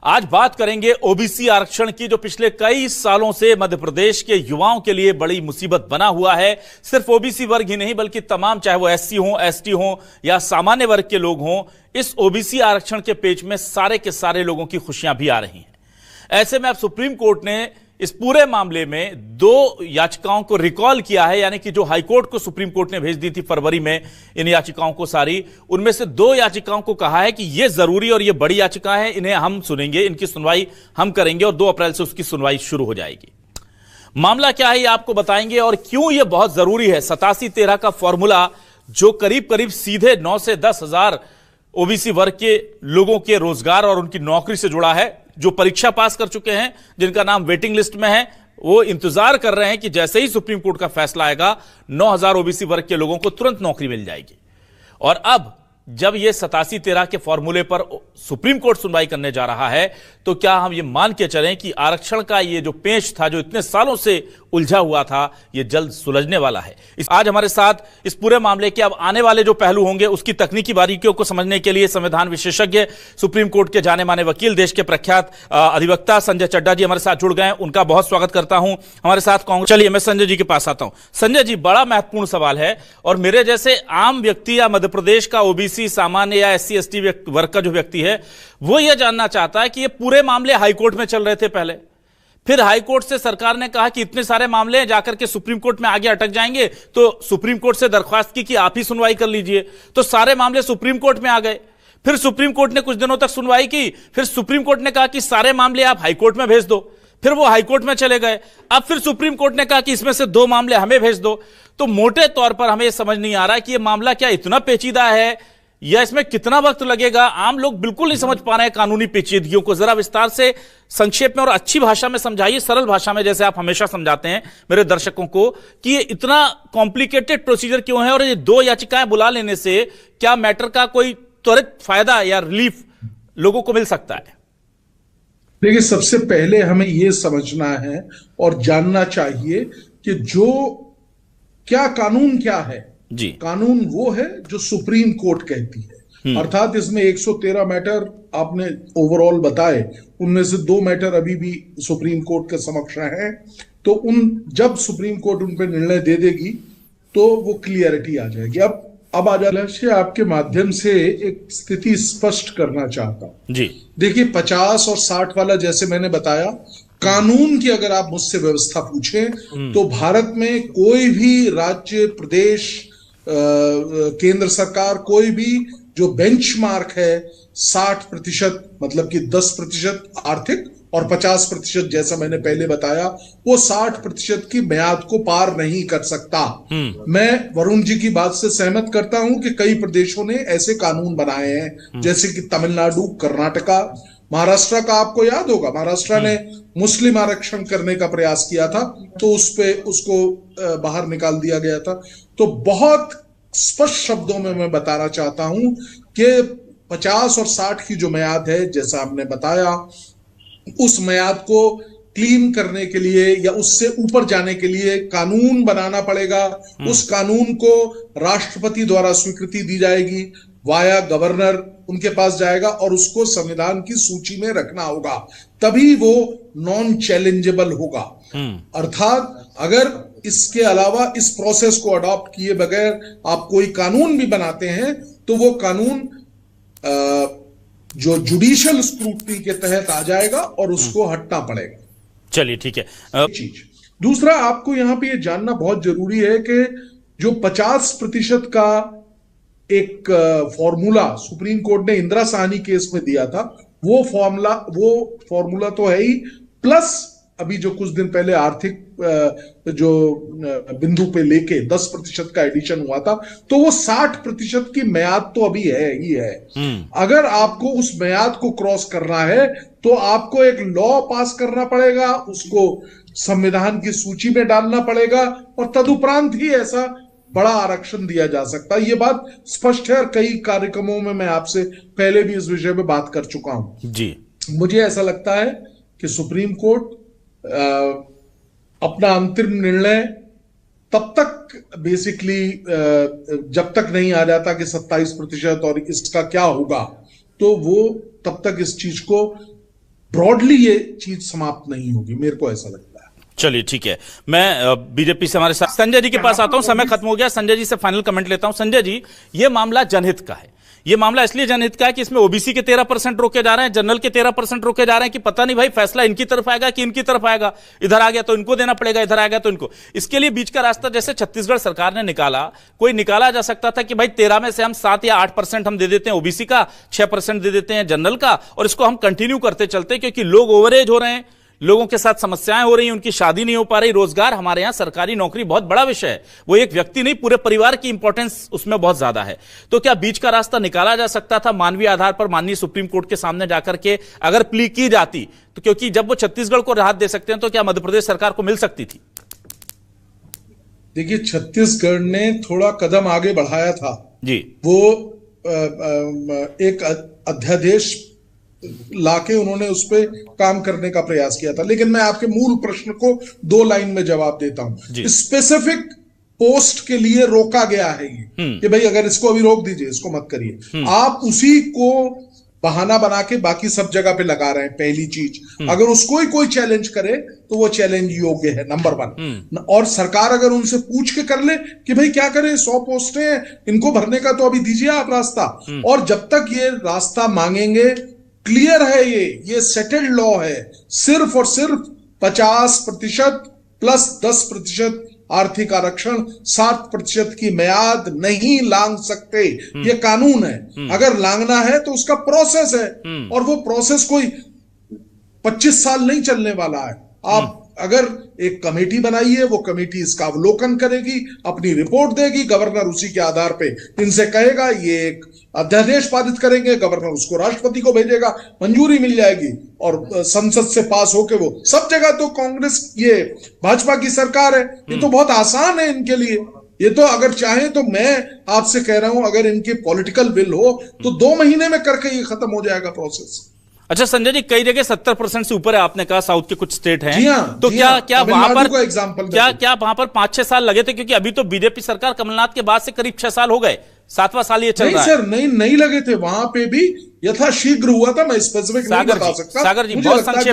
आज बात करेंगे ओबीसी आरक्षण की, जो पिछले कई सालों से मध्य प्रदेश के युवाओं के लिए बड़ी मुसीबत बना हुआ है। सिर्फ ओबीसी वर्ग ही नहीं बल्कि तमाम, चाहे वो एससी हो, एसटी हो या सामान्य वर्ग के लोग हों, इस ओबीसी आरक्षण के पेच में सारे के सारे लोगों की खुशियां भी आ रही हैं। ऐसे में अब सुप्रीम कोर्ट ने इस पूरे मामले में 2 याचिकाओं को रिकॉल किया है, यानी कि जो हाईकोर्ट को सुप्रीम कोर्ट ने भेज दी थी फरवरी में इन याचिकाओं को सारी, उनमें से 2 याचिकाओं को कहा है कि ये जरूरी और ये बड़ी याचिका है, इन्हें हम सुनेंगे, इनकी सुनवाई हम करेंगे और 2 अप्रैल से उसकी सुनवाई शुरू हो जाएगी। मामला क्या है ये आपको बताएंगे और क्यों ये बहुत जरूरी है। 87-13 का फॉर्मूला जो करीब करीब सीधे 9 से 10 हजार ओबीसी वर्ग के लोगों के रोजगार और उनकी नौकरी से जुड़ा है, जो परीक्षा पास कर चुके हैं, जिनका नाम वेटिंग लिस्ट में है, वो इंतजार कर रहे हैं कि जैसे ही सुप्रीम कोर्ट का फैसला आएगा 9000 ओबीसी वर्ग के लोगों को तुरंत नौकरी मिल जाएगी। और अब जब ये 87-13 के फॉर्मूले पर सुप्रीम कोर्ट सुनवाई करने जा रहा है, तो क्या हम ये मान के चलें कि आरक्षण का ये जो पेच था, जो इतने सालों से उलझा हुआ था, ये जल्द सुलझने वाला है। आज हमारे साथ इस पूरे मामले के अब आने वाले जो पहलू होंगे उसकी तकनीकी बारीकियों को समझने के लिए संविधान विशेषज्ञ, सुप्रीम कोर्ट के जाने माने वकील, देश के प्रख्यात अधिवक्ता संजय चड्ढा जी हमारे साथ जुड़ गए हैं। उनका बहुत स्वागत करता हूं हमारे साथ। कांग्रेस, चलिए मैं संजय जी के पास आता हूं। संजय जी, बड़ा महत्वपूर्ण सवाल है और मेरे जैसे आम व्यक्ति या मध्य प्रदेश का ओबीसी, सामान्य या एससी एसटी वर्ग का जो व्यक्ति है, वो ये जानना चाहता है कि ये पूरे मामले हाईकोर्ट में चल रहे थे पहले, फिर हाईकोर्ट से सरकार ने कहा कि इतने सारे मामले हैं, जाकर के सुप्रीम कोर्ट में आगे अटक जाएंगे, तो सुप्रीम कोर्ट से दरख्वास्त की कि आप ही सुनवाई कर लीजिए, तो सारे मामले सुप्रीम कोर्ट में आ गए। फिर सुप्रीम कोर्ट ने कुछ दिनों तक सुनवाई की, फिर सुप्रीम कोर्ट ने कहा कि सारे मामले आप हाईकोर्ट में भेज दो, फिर वो हाईकोर्ट में चले गए। अब फिर सुप्रीम कोर्ट ने कहा कि इसमें से 2 मामले हमें भेज दो। तो मोटे तौर पर हमें समझ नहीं आ रहा कि यह मामला क्या इतना पेचीदा है या इसमें कितना वक्त लगेगा। आम लोग बिल्कुल नहीं समझ पा रहे हैं कानूनी पेचीदगियों को। जरा विस्तार से, संक्षेप में और अच्छी भाषा में समझाइए, सरल भाषा में, जैसे आप हमेशा समझाते हैं मेरे दर्शकों को, कि ये इतना कॉम्प्लिकेटेड प्रोसीजर क्यों है और ये 2 याचिकाएं बुला लेने से क्या मैटर का कोई त्वरित फायदा या रिलीफ लोगों को मिल सकता है। देखिए, सबसे पहले हमें यह समझना है और जानना चाहिए कि क्या कानून क्या है जी। कानून वो है जो सुप्रीम कोर्ट कहती है, अर्थात इसमें 113 मैटर आपने ओवरऑल बताए, उनमें से 2 मैटर अभी भी सुप्रीम कोर्ट के समक्ष हैं। तो जब सुप्रीम कोर्ट उन पर निर्णय दे देगी तो वो क्लियरिटी आ जाएगी। अब आ जाए, आपके माध्यम से एक स्थिति स्पष्ट करना चाहता हूं जी। देखिए, 50 और 60 वाला, जैसे मैंने बताया, कानून की अगर आप मुझसे व्यवस्था पूछें तो भारत में कोई भी राज्य, प्रदेश, केंद्र सरकार, कोई भी जो बेंचमार्क है 60%, मतलब कि 10% आर्थिक और 50%, जैसा मैंने पहले बताया, वो 60% की म्याद को पार नहीं कर सकता। मैं वरुण जी की बात से सहमत करता हूं कि कई प्रदेशों ने ऐसे कानून बनाए हैं, जैसे कि तमिलनाडु, कर्नाटका, महाराष्ट्र का आपको याद होगा, महाराष्ट्र ने मुस्लिम आरक्षण करने का प्रयास किया था तो उसको बाहर निकाल दिया गया था। तो बहुत स्पष्ट शब्दों में मैं बताना चाहता हूं कि 50 और 60 की जो म्याद है, जैसा आपने बताया, उस म्याद को क्लीन करने के लिए या उससे ऊपर जाने के लिए कानून बनाना पड़ेगा। उस कानून को राष्ट्रपति द्वारा स्वीकृति दी जाएगी, वाया गवर्नर उनके पास जाएगा और उसको संविधान की सूची में रखना होगा, तभी वो नॉन चैलेंजेबल होगा। अर्थात अगर इसके अलावा इस प्रोसेस को अडॉप्ट किए बगैर आप कोई कानून भी बनाते हैं तो वो कानून जो जुडिशियल स्क्रूटनी के तहत आ जाएगा और उसको हटना पड़ेगा। चलिए, ठीक है। चीज दूसरा, आपको यहां पे ये जानना बहुत जरूरी है कि जो 50% का एक फॉर्मूला सुप्रीम कोर्ट ने इंदिरा साहनी केस में दिया था, वो फॉर्मूला तो है ही, प्लस अभी जो कुछ दिन पहले आर्थिक जो बिंदु पे लेके 10% का एडिशन हुआ था, तो वो 60% की म्याद तो अभी है ही है। अगर आपको उस म्याद को क्रॉस करना है तो आपको एक लॉ पास करना पड़ेगा, उसको संविधान की सूची में डालना पड़ेगा और तदुपरांत ही ऐसा बड़ा आरक्षण दिया जा सकता है। ये बात स्पष्ट है और कई कार्यक्रमों में मैं आपसे पहले भी इस विषय में बात कर चुका हूं जी। मुझे ऐसा लगता है कि सुप्रीम कोर्ट अपना अंतिम निर्णय तब तक बेसिकली जब तक नहीं आ जाता कि 27% और इसका क्या होगा, तो वो तब तक इस चीज को ब्रॉडली ये चीज समाप्त नहीं होगी, मेरे को ऐसा लगता है। चलिए ठीक है, मैं बीजेपी से हमारे साथ संजय जी के पास आता हूं, समय खत्म हो गया। संजय जी से फाइनल कमेंट लेता हूं। संजय जी, ये मामला जनहित का है। ये मामला इसलिए जनहित का है कि इसमें ओबीसी के 13% रोके जा रहे हैं, जनरल के 13% रोके जा रहे हैं कि पता नहीं भाई फैसला इनकी तरफ आएगा कि इनकी तरफ आएगा। इधर आ गया तो इनको देना पड़ेगा, इधर आ गया तो इनको। इसके लिए बीच का रास्ता जैसे छत्तीसगढ़ सरकार ने निकाला, कोई निकाला जा सकता था कि भाई 13 में से हम 7 या 8% हम दे देते हैं ओबीसी का, 6% दे देते हैं जनरल का, और इसको हम कंटिन्यू करते चलते, क्योंकि लोग ओवरेज हो रहे हैं, लोगों के साथ समस्याएं हो रही हैं, उनकी शादी नहीं हो पा रही, रोजगार, हमारे यहां सरकारी नौकरी बहुत बड़ा विषय है, वो एक व्यक्ति नहीं पूरे परिवार की इंपॉर्टेंस उसमें बहुत ज्यादा है। तो क्या बीच का रास्ता निकाला जा सकता था मानवीय आधार पर, माननीय सुप्रीम कोर्ट के सामने जाकर के अगर प्ली की जाती तो? क्योंकि जब वो छत्तीसगढ़ को राहत दे सकते हैं तो क्या मध्य प्रदेश सरकार को मिल सकती थी? देखिए, छत्तीसगढ़ ने थोड़ा कदम आगे बढ़ाया था जी। वो एक अध्यादेश लाके उन्होंने उस पर काम करने का प्रयास किया था। लेकिन मैं आपके मूल प्रश्न को 2 लाइन में जवाब देता हूं। स्पेसिफिक पोस्ट के लिए रोका गया है ये कि भाई अगर इसको अभी रोक दीजिए, इसको मत करिए। आप उसी को बहाना बना के बाकी सब जगह पे लगा रहे हैं। पहली चीज, अगर उसको ही कोई चैलेंज करे तो वो चैलेंज योग्य है, नंबर 1। और सरकार अगर उनसे पूछ के कर ले कि भाई क्या करें, 100 पोस्टें हैं, इनको भरने का तो अभी दीजिए आप रास्ता। और जब तक ये रास्ता मांगेंगे, क्लियर है, ये सेटल्ड लॉ है, सिर्फ और सिर्फ 50% प्लस 10% आर्थिक आरक्षण, 60% की म्याद नहीं लांग सकते, ये कानून है। अगर लांगना है तो उसका प्रोसेस है, और वो प्रोसेस कोई 25 साल नहीं चलने वाला है। आप अगर एक कमेटी बनाइए, वो कमेटी इसका अवलोकन करेगी, अपनी रिपोर्ट देगी, गवर्नर उसी के आधार पे इनसे कहेगा ये एक अध्यादेश पारित करेंगे, गवर्नर उसको राष्ट्रपति को भेजेगा, मंजूरी मिल जाएगी और संसद से पास होके वो सब जगह। तो कांग्रेस, ये भाजपा की सरकार है, ये तो बहुत आसान है इनके लिए। ये तो अगर चाहे तो मैं आपसे कह रहा हूं, अगर इनके पॉलिटिकल विल हो तो 2 महीने में करके ये खत्म हो जाएगा प्रोसेस। अच्छा संजय जी, कई जगह 70% से ऊपर है, आपने कहा साउथ के कुछ स्टेट हैं। जी हाँ, तो जी क्या हाँ, क्या वहां पर क्या वहां पर 5-6 साल लगे थे? क्योंकि अभी तो बीजेपी सरकार कमलनाथ के बाद से करीब 6 साल हो गए, 7वां साल ये चल रहा है। सर, नहीं लगे थे, वहां पे भी यथाशीघ्र हुआ था। मैं स्पेसिफिक नहीं बता सकता। सागर जी, बहुत संक्षेप